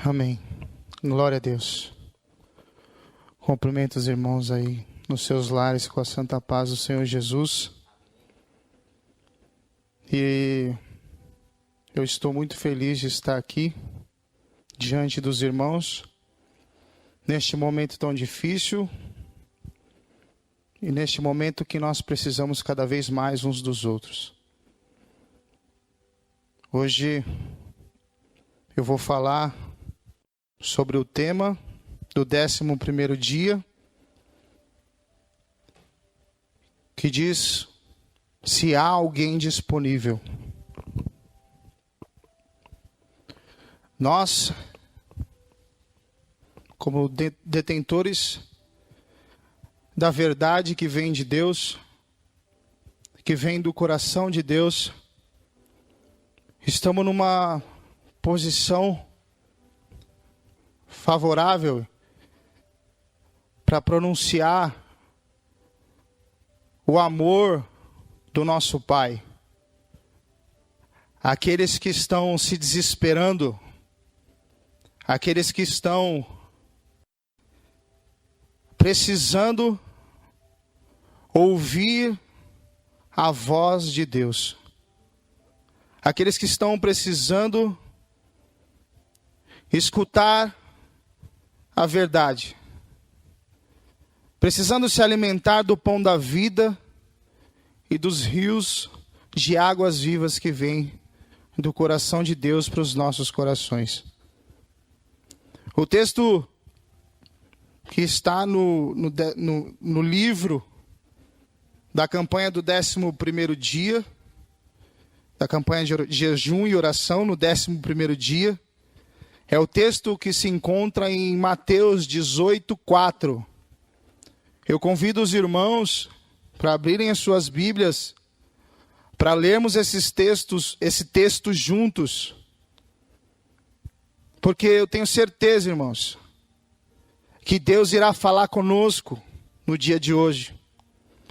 Amém. Glória a Deus. Cumprimento os irmãos aí nos seus lares com a santa paz do Senhor Jesus. E eu estou muito feliz de estar aqui diante dos irmãos neste momento tão difícil e neste momento que nós precisamos cada vez mais uns dos outros. Hoje eu vou falar sobre o tema do 11º dia, que diz: se há alguém disponível. Nós, como detentores da verdade que vem de Deus, que vem do coração de Deus, estamos numa posição favorável para pronunciar o amor do nosso Pai. Aqueles que estão se desesperando, aqueles que estão precisando ouvir a voz de Deus. Aqueles que estão precisando escutar a verdade. Precisando se alimentar do pão da vida e dos rios de águas vivas que vêm do coração de Deus para os nossos corações. O texto que está no livro da campanha do 11º dia, da campanha de jejum e oração, no 11º dia, é o texto que se encontra em Mateus 18:4. Eu convido os irmãos para abrirem as suas Bíblias, para lermos esse texto juntos. Porque eu tenho certeza, irmãos, que Deus irá falar conosco no dia de hoje,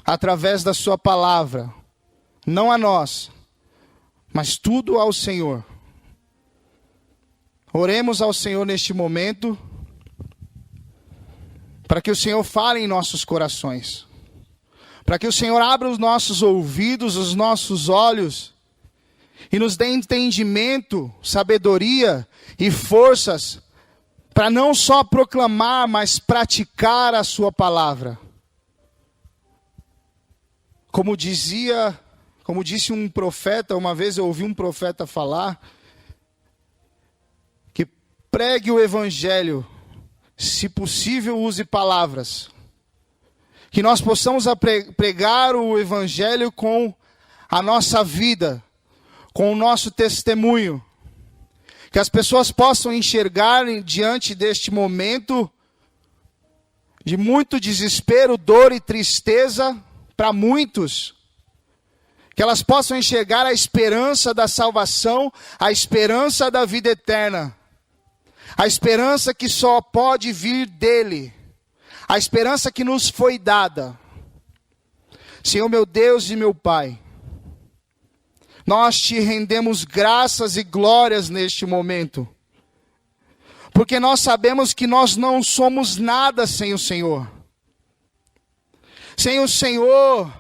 através da sua palavra, não a nós, mas tudo ao Senhor. Oremos ao Senhor neste momento, para que o Senhor fale em nossos corações, para que o Senhor abra os nossos ouvidos, os nossos olhos, e nos dê entendimento, sabedoria e forças, para não só proclamar, mas praticar a sua palavra. Como disse um profeta, uma vez eu ouvi um profeta falar, que pregue o evangelho, se possível use palavras. Que nós possamos pregar o evangelho com a nossa vida, com o nosso testemunho. Que as pessoas possam enxergar diante deste momento de muito desespero, dor e tristeza para muitos. Que elas possam enxergar a esperança da salvação, a esperança da vida eterna. A esperança que só pode vir dele. A esperança que nos foi dada. Senhor meu Deus e meu Pai, nós te rendemos graças e glórias neste momento. Porque nós sabemos que nós não somos nada sem o Senhor. Sem o Senhor,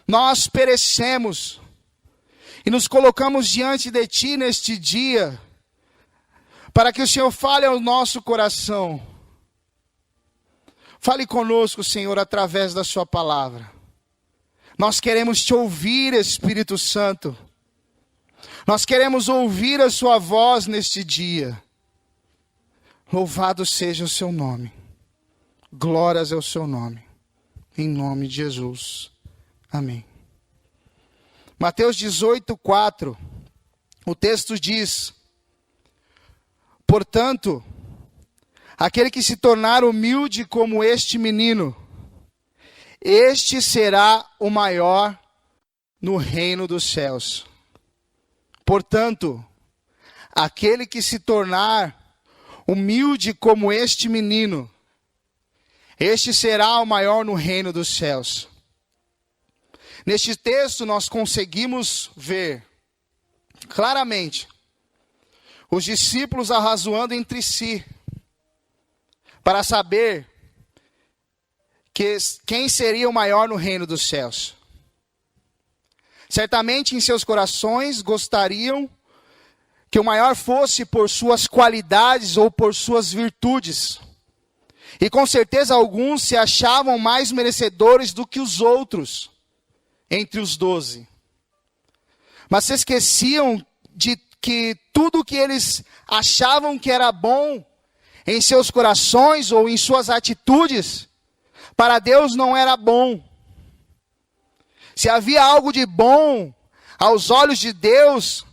nós perecemos. E nos colocamos diante de Ti neste dia, para que o Senhor fale ao nosso coração. Fale conosco, Senhor, através da sua palavra. Nós queremos te ouvir, Espírito Santo. Nós queremos ouvir a sua voz neste dia. Louvado seja o seu nome. Glórias ao seu nome. Em nome de Jesus. Amém. Mateus 18:4. O texto diz: portanto, aquele que se tornar humilde como este menino, este será o maior no reino dos céus. Portanto, aquele que se tornar humilde como este menino, este será o maior no reino dos céus. Neste texto nós conseguimos ver claramente os discípulos arrazoando entre si, para saber quem seria o maior no reino dos céus. Certamente em seus corações gostariam que o maior fosse por suas qualidades ou por suas virtudes. E com certeza alguns se achavam mais merecedores do que os outros, entre os 12. Mas se esqueciam de que tudo que eles achavam que era bom em seus corações ou em suas atitudes, para Deus não era bom. Se havia algo de bom aos olhos de Deus,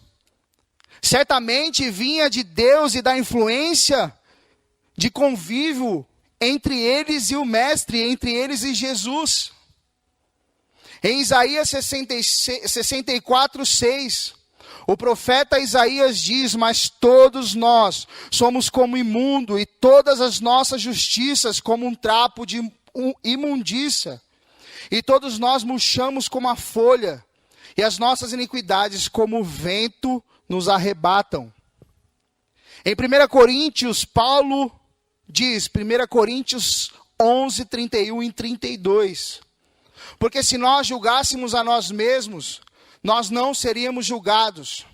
certamente vinha de Deus e da influência de convívio entre eles e o Mestre, entre eles e Jesus. Em Isaías 64, 6, o profeta Isaías diz: mas todos nós somos como imundo, e todas as nossas justiças como um trapo de imundícia. E todos nós murchamos como a folha, e as nossas iniquidades como o vento nos arrebatam. Em 1 Coríntios, Paulo diz, 1 Coríntios 11, 31 e 32, porque se nós julgássemos a nós mesmos, nós não seríamos julgados.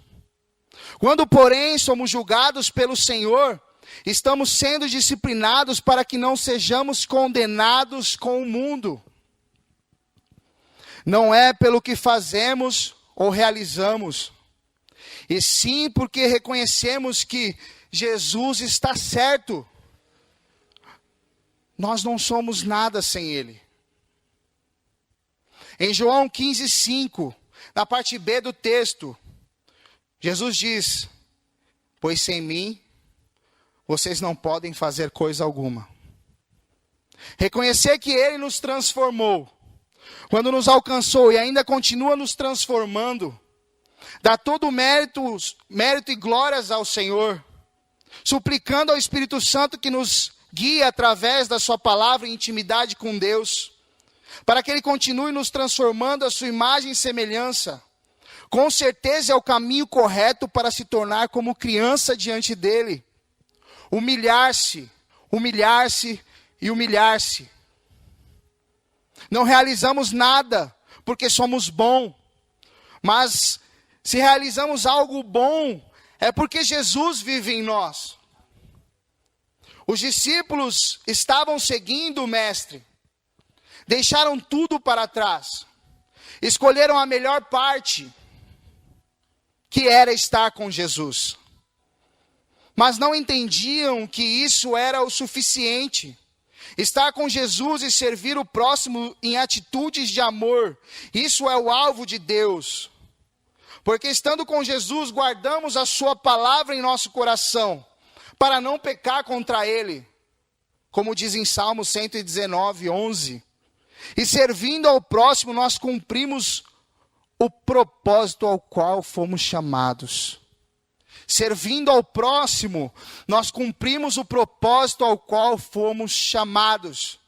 Quando, porém, somos julgados pelo Senhor, estamos sendo disciplinados para que não sejamos condenados com o mundo. Não é pelo que fazemos ou realizamos, e sim porque reconhecemos que Jesus está certo. Nós não somos nada sem Ele. Em João 15, 5, na parte B do texto, Jesus diz: pois sem mim, vocês não podem fazer coisa alguma. Reconhecer que Ele nos transformou, quando nos alcançou e ainda continua nos transformando, dá todo o mérito e glórias ao Senhor, suplicando ao Espírito Santo que nos guie através da sua palavra em intimidade com Deus, para que Ele continue nos transformando à sua imagem e semelhança. Com certeza é o caminho correto para se tornar como criança diante dEle. Humilhar-se, humilhar-se e humilhar-se. Não realizamos nada porque somos bons, mas se realizamos algo bom, é porque Jesus vive em nós. Os discípulos estavam seguindo o Mestre, deixaram tudo para trás, escolheram a melhor parte, que era estar com Jesus. Mas não entendiam que isso era o suficiente. Estar com Jesus e servir o próximo em atitudes de amor, isso é o alvo de Deus. Porque estando com Jesus, guardamos a sua palavra em nosso coração, para não pecar contra Ele, como diz em Salmo 119, 11. E servindo ao próximo, nós cumprimos o propósito ao qual fomos chamados. Servindo ao próximo, nós cumprimos o propósito ao qual fomos chamados.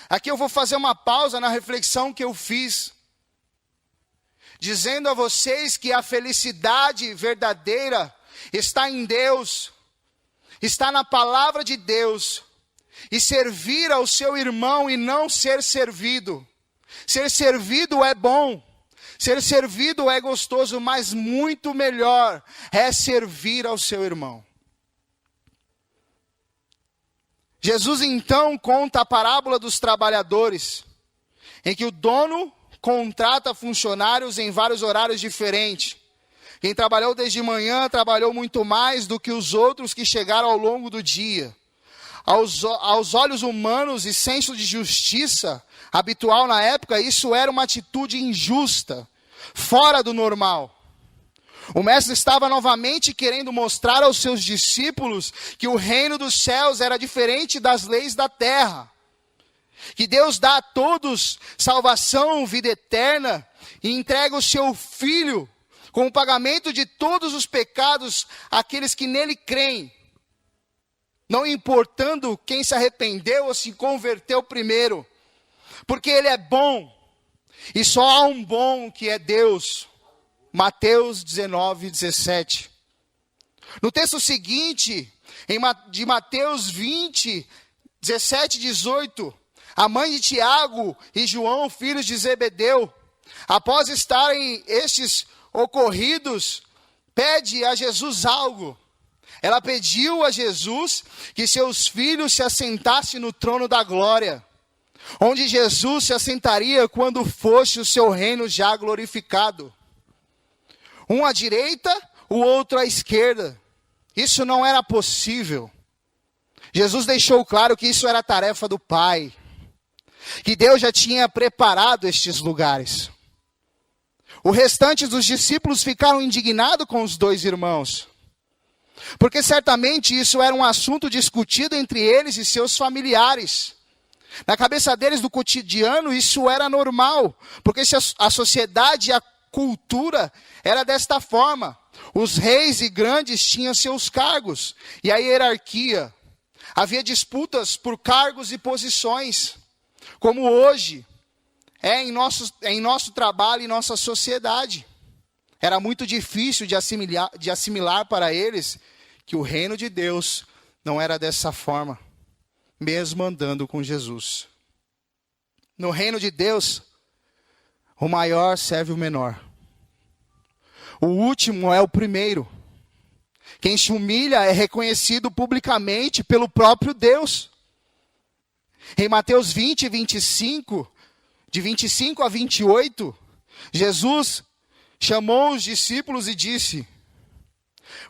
Aqui eu vou fazer uma pausa na reflexão que eu fiz, dizendo a vocês que a felicidade verdadeira está em Deus, está na palavra de Deus, e servir ao seu irmão e não ser servido. Ser servido é bom, ser servido é gostoso, mas muito melhor é servir ao seu irmão. Jesus então conta a parábola dos trabalhadores, em que o dono contrata funcionários em vários horários diferentes. Quem trabalhou desde manhã trabalhou muito mais do que os outros que chegaram ao longo do dia. Aos olhos humanos e senso de justiça habitual na época, isso era uma atitude injusta, fora do normal. O mestre estava novamente querendo mostrar aos seus discípulos que o reino dos céus era diferente das leis da terra. Que Deus dá a todos salvação, vida eterna, e entrega o seu Filho com o pagamento de todos os pecados àqueles que nele creem, não importando quem se arrependeu ou se converteu primeiro, porque Ele é bom, e só há um bom que é Deus. Mateus 19, 17. No texto seguinte, de Mateus 20, 17 e 18, a mãe de Tiago e João, filhos de Zebedeu, após estarem estes ocorridos, pede a Jesus algo. Ela pediu a Jesus que seus filhos se assentassem no trono da glória, onde Jesus se assentaria quando fosse o seu reino já glorificado. Um à direita, o outro à esquerda. Isso não era possível. Jesus deixou claro que isso era tarefa do Pai, que Deus já tinha preparado estes lugares. O restante dos discípulos ficaram indignados com os dois irmãos, porque certamente isso era um assunto discutido entre eles e seus familiares. Na cabeça deles, do cotidiano, isso era normal, porque a sociedade e a cultura era desta forma. Os reis e grandes tinham seus cargos, e a hierarquia. Havia disputas por cargos e posições, como hoje é em nosso trabalho e nossa sociedade. Era muito difícil de assimilar para eles que o reino de Deus não era dessa forma, mesmo andando com Jesus. No reino de Deus, o maior serve o menor. O último é o primeiro. Quem se humilha é reconhecido publicamente pelo próprio Deus. Em Mateus 20, 25, de 25 a 28, Jesus chamou os discípulos e disse: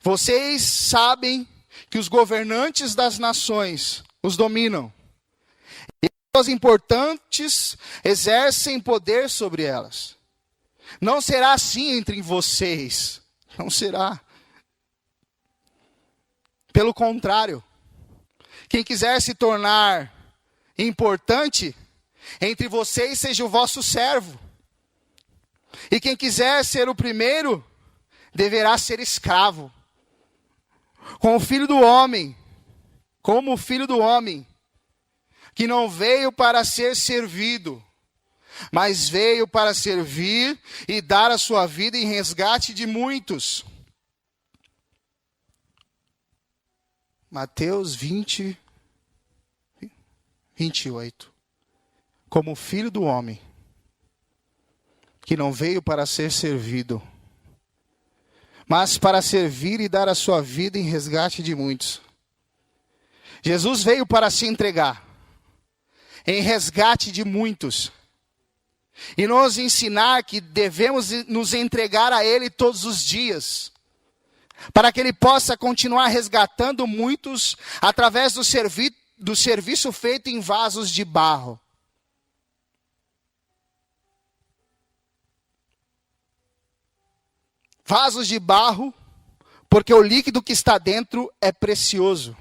vocês sabem que os governantes das nações os dominam. E pessoas importantes exercem poder sobre elas. Não será assim entre vocês. Não será. Pelo contrário, quem quiser se tornar importante entre vocês, seja o vosso servo. E quem quiser ser o primeiro, deverá ser escravo. Como o filho do homem, que não veio para ser servido, mas veio para servir e dar a sua vida em resgate de muitos. Mateus 20, 28. Como o filho do homem, que não veio para ser servido, mas para servir e dar a sua vida em resgate de muitos. Jesus veio para se entregar em resgate de muitos e nos ensinar que devemos nos entregar a Ele todos os dias, para que Ele possa continuar resgatando muitos através do serviço feito em vasos de barro. Vasos de barro, porque o líquido que está dentro é precioso.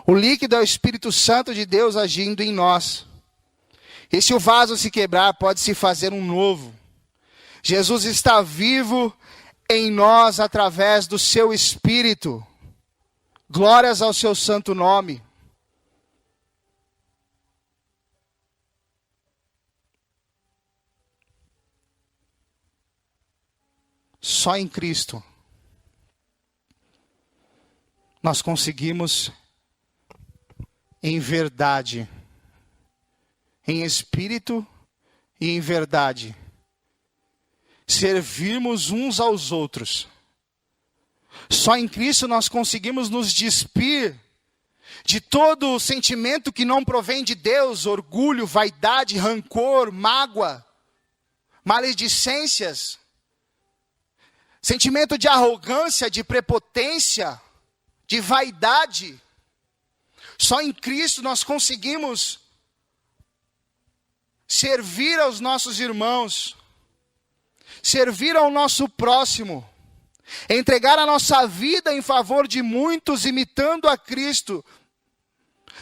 O líquido é o Espírito Santo de Deus agindo em nós. E se o vaso se quebrar, pode se fazer um novo. Jesus está vivo em nós através do seu Espírito. Glórias ao seu santo nome. Só em Cristo nós conseguimos, em verdade, em espírito e em verdade, servirmos uns aos outros. Só em Cristo nós conseguimos nos despir de todo sentimento que não provém de Deus, orgulho, vaidade, rancor, mágoa, maledicências, sentimento de arrogância, de prepotência, de vaidade. Só em Cristo nós conseguimos servir aos nossos irmãos, servir ao nosso próximo, entregar a nossa vida em favor de muitos, imitando a Cristo,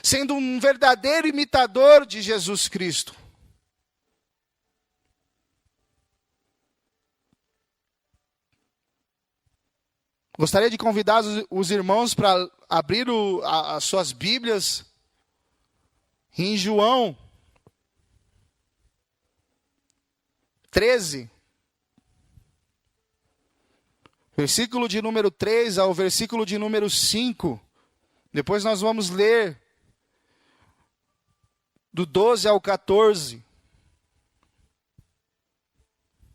sendo um verdadeiro imitador de Jesus Cristo. Gostaria de convidar os irmãos para abrir as suas Bíblias em João 13. versículo de número 3 ao versículo de número 5. Depois nós vamos ler do 12 ao 14.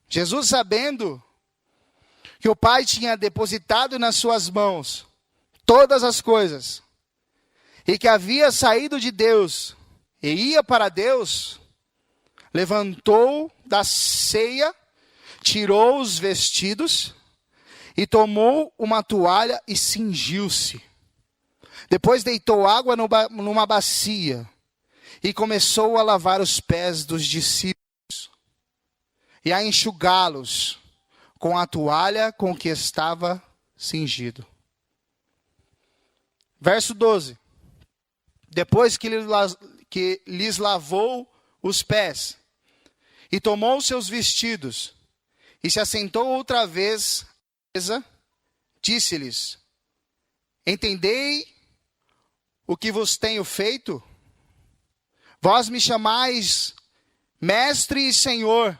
Jesus, sabendo que o Pai tinha depositado nas suas mãos todas as coisas, e que havia saído de Deus e ia para Deus, levantou da ceia, tirou os vestidos e tomou uma toalha e cingiu-se. Depois deitou água numa bacia e começou a lavar os pés dos discípulos e a enxugá-los com a toalha com que estava cingido. Verso 12. Depois que lhes lavou os pés e tomou seus vestidos e se assentou outra vez à mesa, disse-lhes: entendei o que vos tenho feito? Vós me chamais mestre e senhor,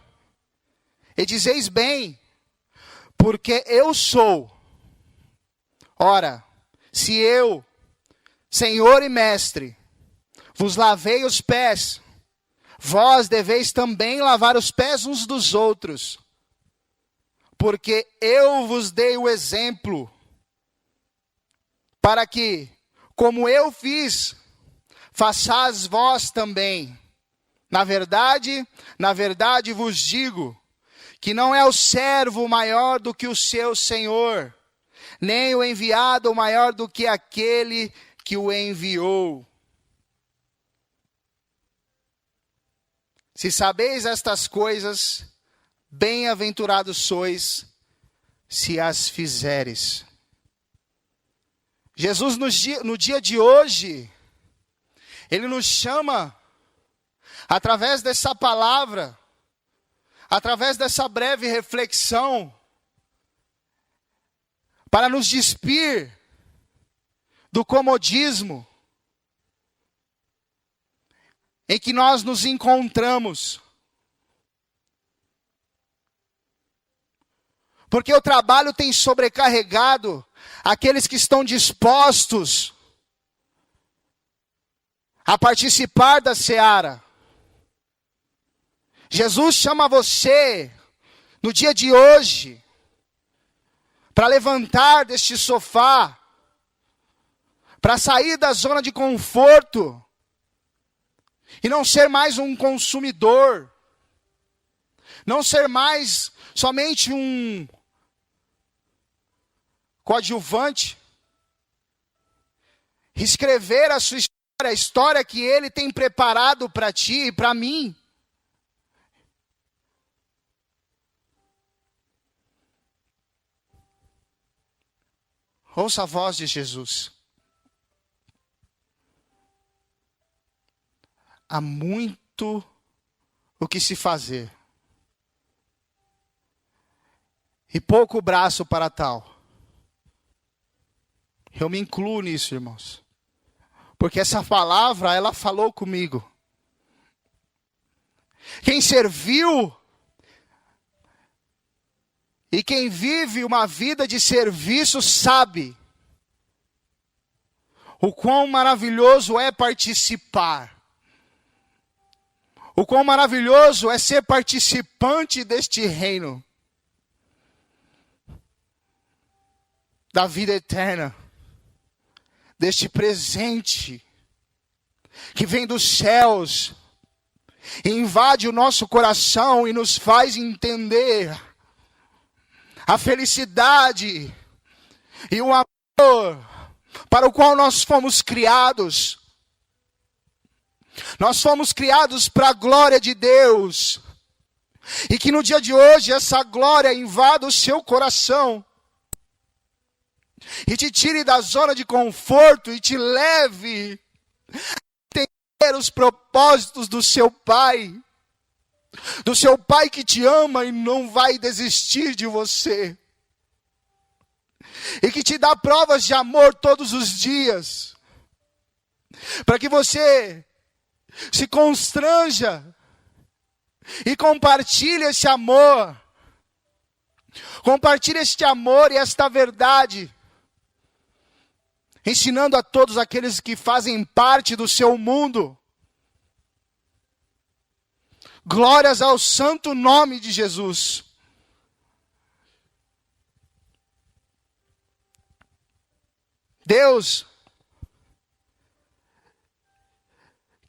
e dizeis bem, porque eu sou. Ora, se eu, senhor e mestre, vos lavei os pés, vós deveis também lavar os pés uns dos outros, porque eu vos dei o exemplo, para que, como eu fiz, façais vós também. Na verdade vos digo, que não é o servo maior do que o seu senhor, nem o enviado maior do que aquele que o enviou. Se sabeis estas coisas, bem-aventurados sois, se as fizeres. Jesus, no dia de hoje, Ele nos chama, através dessa palavra, através dessa breve reflexão, para nos despir do comodismo em que nós nos encontramos. Porque o trabalho tem sobrecarregado aqueles que estão dispostos a participar da seara. Jesus chama você, no dia de hoje, para levantar deste sofá, para sair da zona de conforto, e não ser mais um consumidor, não ser mais somente um coadjuvante, escrever a sua história, a história que Ele tem preparado para ti e para mim. Ouça a voz de Jesus. Há muito o que se fazer, e pouco braço para tal. Eu me incluo nisso, irmãos, porque essa palavra, ela falou comigo. Quem serviu e quem vive uma vida de serviço sabe o quão maravilhoso é participar. O quão maravilhoso é ser participante deste reino da vida eterna, deste presente que vem dos céus e invade o nosso coração e nos faz entender a felicidade e o amor para o qual nós fomos criados. Nós fomos criados para a glória de Deus. E que no dia de hoje essa glória invada o seu coração. E te tire da zona de conforto e te leve a entender os propósitos do seu Pai. Do seu Pai que te ama e não vai desistir de você. E que te dá provas de amor todos os dias. Para que você se constranja e compartilhe esse amor Compartilhe este amor e esta verdade, ensinando a todos aqueles que fazem parte do seu mundo. Glórias ao santo nome de Jesus. Deus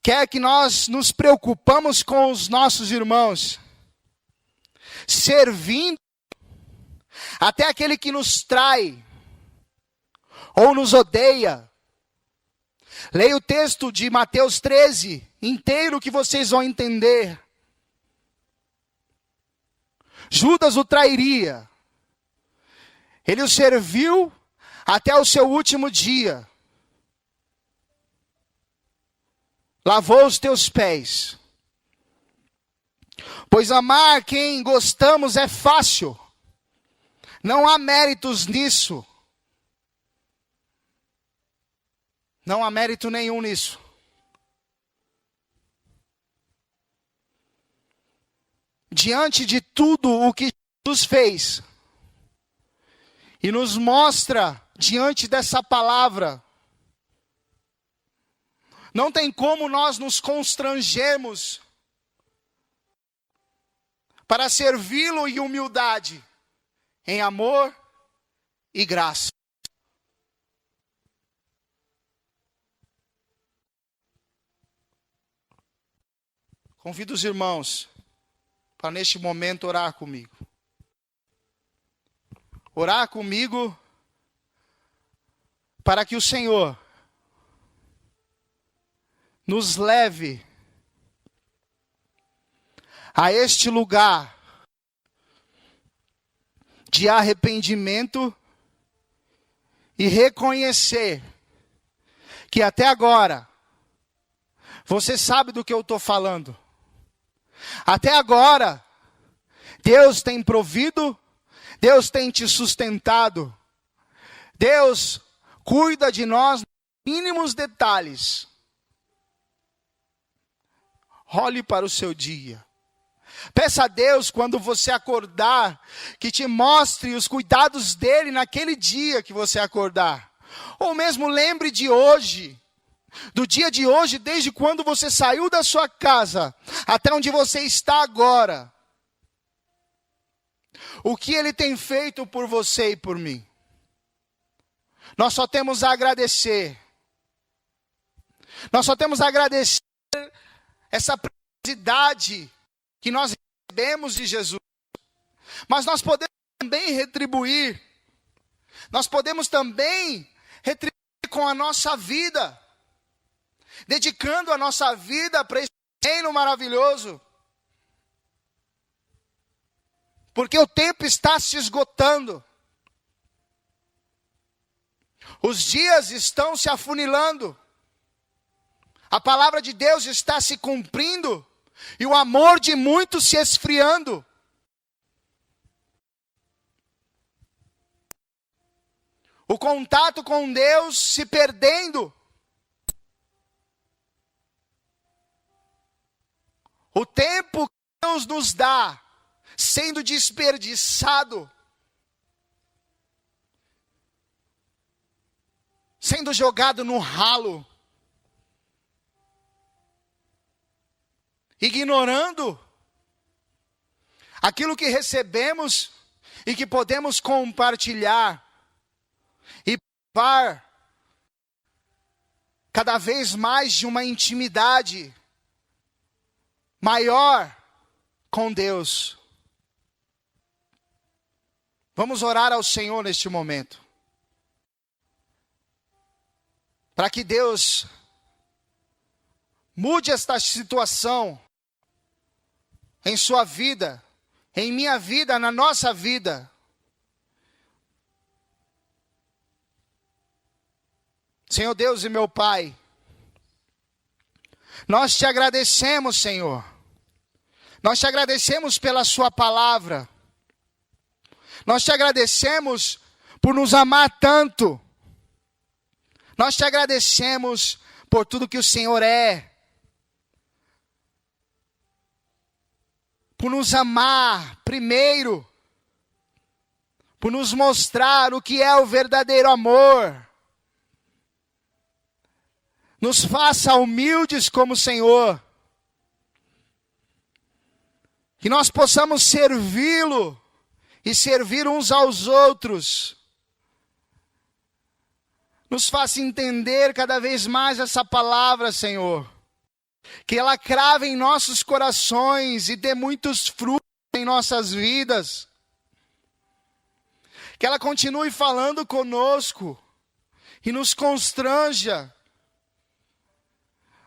quer que nós nos preocupamos com os nossos irmãos, servindo até aquele que nos trai ou nos odeia. Leia o texto de Mateus 13 inteiro que vocês vão entender. Judas o trairia. Ele o serviu até o seu último dia. Lavou os teus pés. Pois amar quem gostamos é fácil. Não há méritos nisso. Não há mérito nenhum nisso. Diante de tudo o que Jesus fez, e nos mostra diante dessa palavra, não tem como nós nos constrangermos para servi-lo em humildade, em amor e graça. Convido os irmãos para neste momento orar comigo. Orar comigo para que o Senhor nos leve a este lugar de arrependimento e reconhecer que até agora você sabe do que eu estou falando. Até agora, Deus tem provido, Deus tem te sustentado, Deus cuida de nós nos mínimos detalhes. Olhe para o seu dia. Peça a Deus, quando você acordar, que te mostre os cuidados dele naquele dia que você acordar. Ou mesmo lembre de hoje, do dia de hoje, desde quando você saiu da sua casa, até onde você está agora. O que ele tem feito por você e por mim. Nós só temos a agradecer. Nós só temos a agradecer essa preciosidade que nós recebemos de Jesus. Mas nós podemos também retribuir. Nós podemos também retribuir com a nossa vida. Dedicando a nossa vida para esse reino maravilhoso. Porque o tempo está se esgotando. Os dias estão se afunilando. A palavra de Deus está se cumprindo. E o amor de muitos se esfriando. O contato com Deus se perdendo. O tempo que Deus nos dá sendo desperdiçado. Sendo jogado no ralo. Ignorando aquilo que recebemos e que podemos compartilhar e provar cada vez mais de uma intimidade maior com Deus. Vamos orar ao Senhor neste momento. Para que Deus mude esta situação em sua vida, em minha vida, na nossa vida. Senhor Deus e meu Pai, nós te agradecemos, Senhor. Nós te agradecemos pela sua palavra. Nós te agradecemos por nos amar tanto. Nós te agradecemos por tudo que o Senhor é. Por nos amar primeiro. por nos mostrar o que é o verdadeiro amor. Nos faça humildes como o Senhor. Que nós possamos servi-lo e servir uns aos outros. Nos faça entender cada vez mais essa palavra, Senhor. Que ela crave em nossos corações e dê muitos frutos em nossas vidas. Que ela continue falando conosco e nos constranja.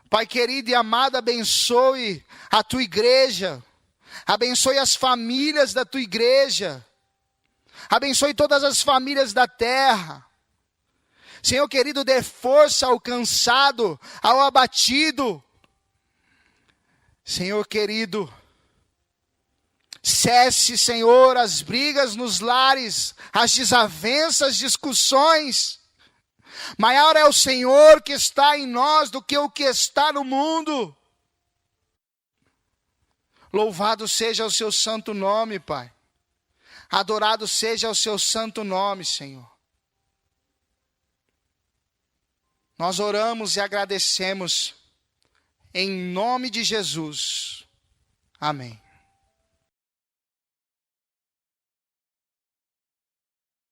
Pai querido e amado, abençoe a tua igreja. Abençoe as famílias da tua igreja. Abençoe todas as famílias da terra. Senhor querido, dê força ao cansado, ao abatido. Senhor querido, cesse, Senhor, as brigas nos lares, as desavenças, discussões. Maior é o Senhor que está em nós do que o que está no mundo. Louvado seja o seu santo nome, Pai. Adorado seja o seu santo nome, Senhor. Nós oramos e agradecemos em nome de Jesus. Amém.